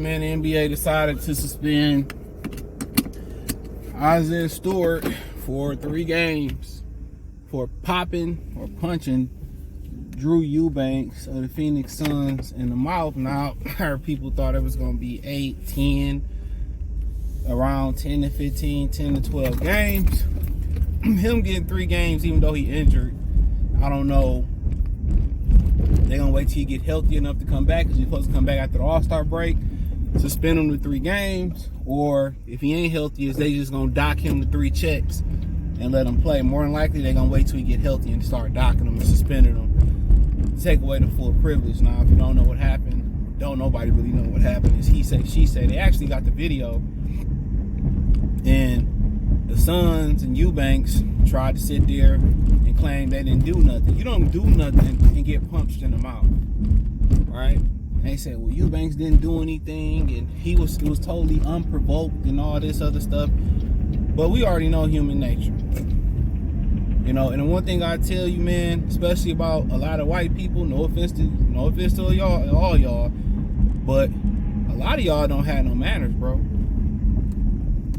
man, the NBA decided to suspend Isaiah Stewart for 3 games for popping or punching Drew Eubanks of the Phoenix Suns in the mouth. Now, people thought it was going to be 8, 10, around 10 to 15, 10 to 12 games. Him getting 3 games, even though he injured, I don't know. They're going to wait till he get healthy enough to come back, because he's supposed to come back after the All-Star break, suspend him to 3 games, or if he ain't healthy, is they just going to dock him to 3 checks and let him play. More than likely, they're going to wait till he get healthy and start docking him and suspending him. Take away the full privilege. Now, if you don't know what happened, don't nobody really know what happened. It's he say, she say. They actually got the video, and the Suns and Eubanks tried to sit there and claim they didn't do nothing. You don't do nothing and get punched in the mouth, right? And they said, well, Eubanks didn't do anything, and it was totally unprovoked and all this other stuff. But we already know human nature. You know, and the one thing I tell you, man, especially about a lot of white people, no offense to y'all, all y'all, but a lot of y'all don't have no manners, bro.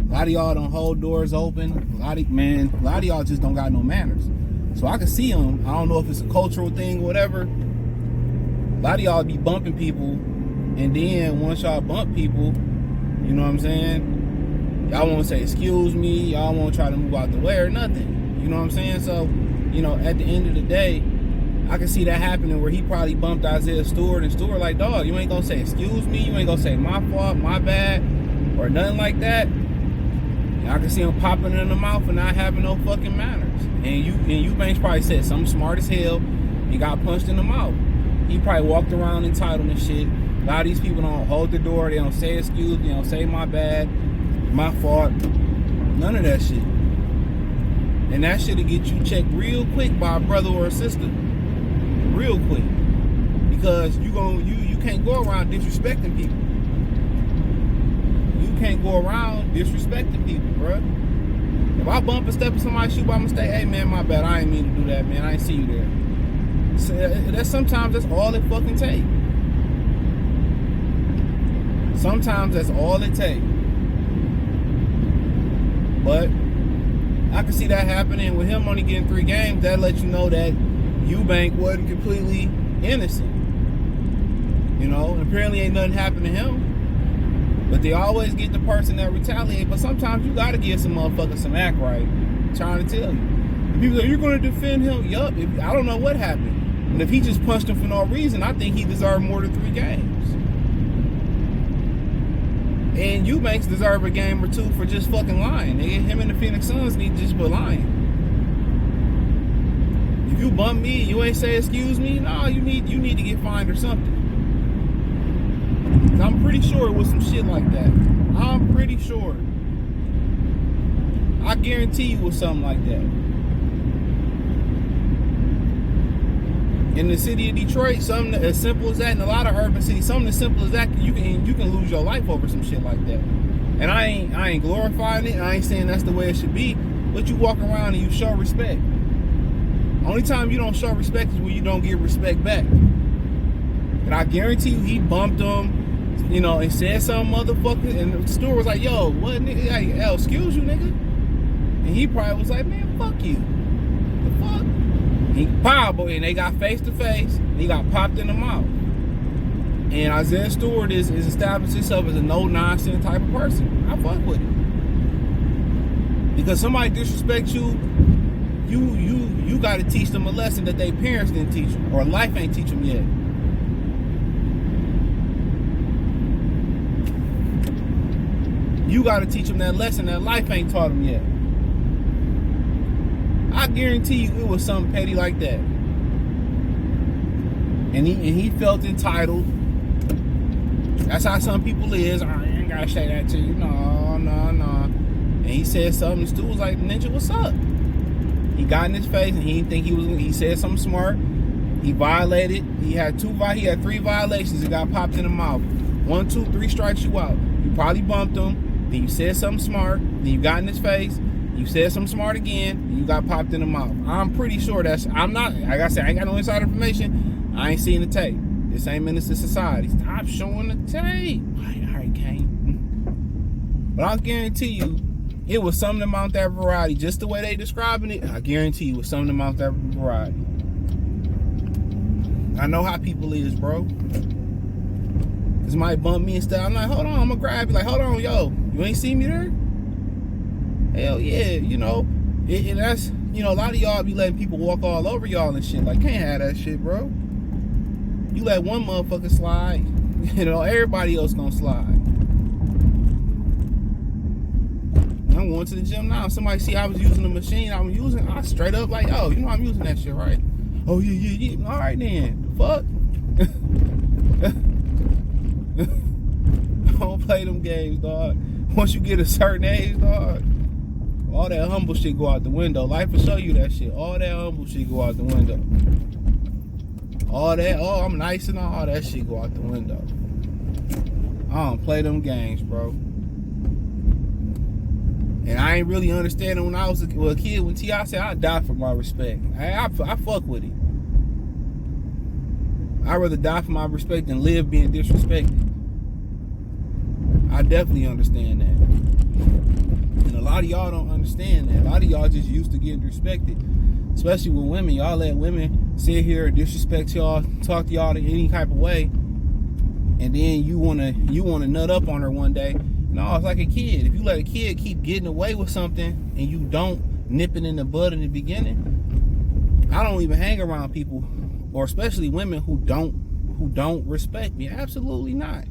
A lot of y'all don't hold doors open. A lot of y'all just don't got no manners. So I can see them. I don't know if it's a cultural thing or whatever. A lot of y'all be bumping people, and then once y'all bump people, you know what I'm saying, y'all won't say excuse me, y'all won't try to move out the way or nothing. You know what I'm saying? So, you know, at the end of the day, I can see that happening where he probably bumped Isaiah Stewart, and Stewart like, dog, you ain't gonna say excuse me, you ain't gonna say my fault, my bad, or nothing like that. And I can see him popping in the mouth and not having no fucking manners. And Eubanks probably said something smart as hell and got punched in the mouth. He probably walked around entitled and shit. A lot of these people don't hold the door, they don't say excuse me, they don't say my bad, my fault, none of that shit. And that shit'll get you checked real quick by a brother or a sister. Real quick. Because you can't go around disrespecting people. You can't go around disrespecting people, bruh. If I bump and step in somebody's shoe by mistake, hey man, my bad, I ain't mean to do that, man. I ain't see you there. So sometimes that's all it fucking takes. Sometimes that's all it takes. But I can see that happening. With him only getting 3 games, that lets you know that Eubanks wasn't completely innocent. You know, and apparently ain't nothing happened to him. But they always get the person that retaliate. But sometimes you gotta give some motherfuckers some act right. I'm trying to tell you. If people say, you're gonna defend him? Yup. I don't know what happened. And if he just punched him for no reason, I think he deserved more than 3 games. And Eubanks deserve a game or 2 for just fucking lying. Him and the Phoenix Suns need to just be lying. If you bump me, you ain't say excuse me, no, you need to get fined or something. 'Cause I'm pretty sure it was some shit like that. I'm pretty sure. I guarantee you it was something like that. In the city of Detroit, something as simple as that, in a lot of urban cities, something as simple as that, you can lose your life over some shit like that. And I ain't glorifying it. I ain't saying that's the way it should be. But you walk around and you show respect. Only time you don't show respect is when you don't get respect back. And I guarantee you, he bumped him, you know, and said some motherfucker. And the Stewart was like, "Yo, what nigga? Hey, excuse you, nigga." And he probably was like, "Man, fuck you. The fuck." He powerful, and they got face to face. He got popped in the mouth. And Isaiah Stewart is established himself as a no nonsense type of person. I fuck with it. Because somebody disrespects you, you got to teach them a lesson that their parents didn't teach them, or life ain't teach them yet. You got to teach them that lesson that life ain't taught them yet. I guarantee you it was something petty like that. And he felt entitled. That's how some people is. I ain't gotta say that to you. No. And he said something. Stu was like, "Ninja, what's up?" He got in his face and he didn't think he said something smart. He violated. He had 3 violations and got popped in the mouth. 1, 2, 3 strikes you out. You probably bumped him. Then you said something smart. Then you got in his face. You said something smart again, and you got popped in the mouth. I'm pretty sure I'm not, like I said, I ain't got no inside information. I ain't seen the tape. This ain't Minister Society. Stop showing the tape. All right, can't. But I guarantee you, it was something about that variety. Just the way they describing it, I guarantee you, it was something about that variety. I know how people is, bro. Somebody bump me and stuff. I'm like, hold on, I'm gonna grab you. Like, hold on, yo, you ain't see me there? Hell yeah, you know. And that's, you know, a lot of y'all be letting people walk all over y'all and shit. Like, can't have that shit, bro. You let one motherfucker slide, you know, everybody else gonna slide. I'm going to the gym now. Somebody see I was using the machine I'm using, I straight up like, oh, you know I'm using that shit, right? Oh, yeah. All right, then. Fuck. Don't play them games, dog. Once you get a certain age, dog, all that humble shit go out the window. Life will show you that shit. All that humble shit go out the window. All that, oh, I'm nice and all that shit go out the window. I don't play them games, bro. And I ain't really understanding when I was a kid, when T.I. said, I die for my respect. I fuck with it. I'd rather die for my respect than live being disrespected. I definitely understand that. And a lot of y'all don't understand that. A lot of y'all just used to getting respected. Especially with women. Y'all let women sit here and disrespect y'all, talk to y'all in any type of way. And then you wanna nut up on her one day. No, it's like a kid. If you let a kid keep getting away with something and you don't nip it in the bud in the beginning, I don't even hang around people, or especially women who don't respect me. Absolutely not.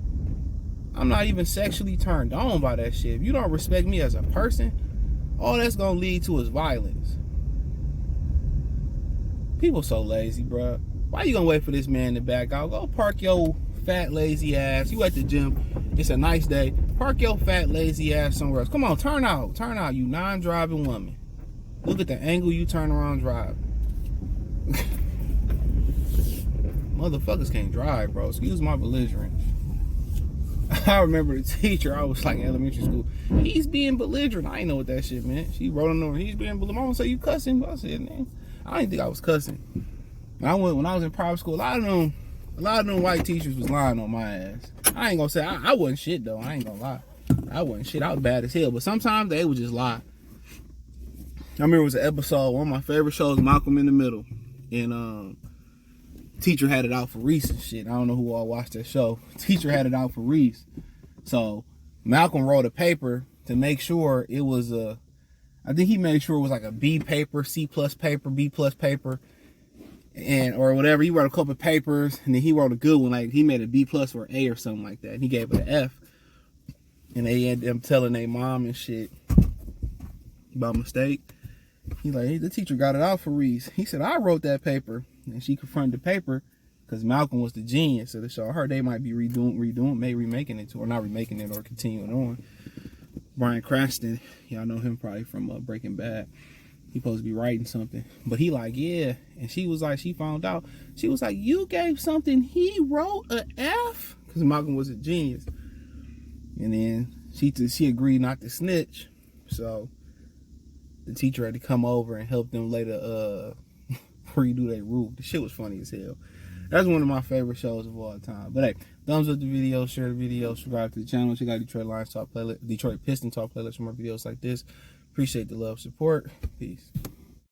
I'm not even sexually turned on by that shit. If you don't respect me as a person, all that's gonna lead to is violence. People so lazy, bro. Why you gonna wait for this man to back out? Go park your fat lazy ass. You at the gym. It's a nice day. Park your fat lazy ass somewhere else. Come on, turn out, you non-driving woman. Look at the angle you turn around driving. Motherfuckers can't drive, bro. Excuse my belligerence. I remember the teacher, I was like in elementary school, he's being belligerent. I didn't know what that shit meant. She wrote on the he's being belligerent. Mama said, you cussing? But I said, man, I didn't think I was cussing. When I was in private school, a lot of them white teachers was lying on my ass. I ain't gonna say, I wasn't shit though. I ain't gonna lie. I wasn't shit. I was bad as hell. But sometimes they would just lie. I remember it was an episode, one of my favorite shows, Malcolm in the Middle. And teacher had it out for Reese and shit. I don't know who all watched that show. Teacher had it out for Reese. So Malcolm wrote a paper to make sure it was I think he made sure it was like a B paper, C plus paper, B plus paper, and or whatever. He wrote a couple of papers, and then he wrote a good one. Like he made a B plus or A or something like that. And he gave it an F. And they ended up telling their mom and shit about mistake. He's like, hey, the teacher got it out for Reese. He said, I wrote that paper. And she confronted the paper because Malcolm was the genius of the show. I heard they might be redoing, maybe remaking it, or not remaking it, or continuing on. Bryan Cranston, y'all know him probably from Breaking Bad. He supposed to be writing something. But he like, yeah. And she was like, she found out. She was like, you gave something he wrote an F? Because Malcolm was a genius. And then she agreed not to snitch. So the teacher had to come over and help them lay the redo their roof. The shit was funny as hell. That's one of my favorite shows of all time. But hey, thumbs up the video, share the video, subscribe to the channel. Check out Detroit Lions Talk playlist, Detroit Pistons Talk playlist for more videos like this. Appreciate the love, support. Peace.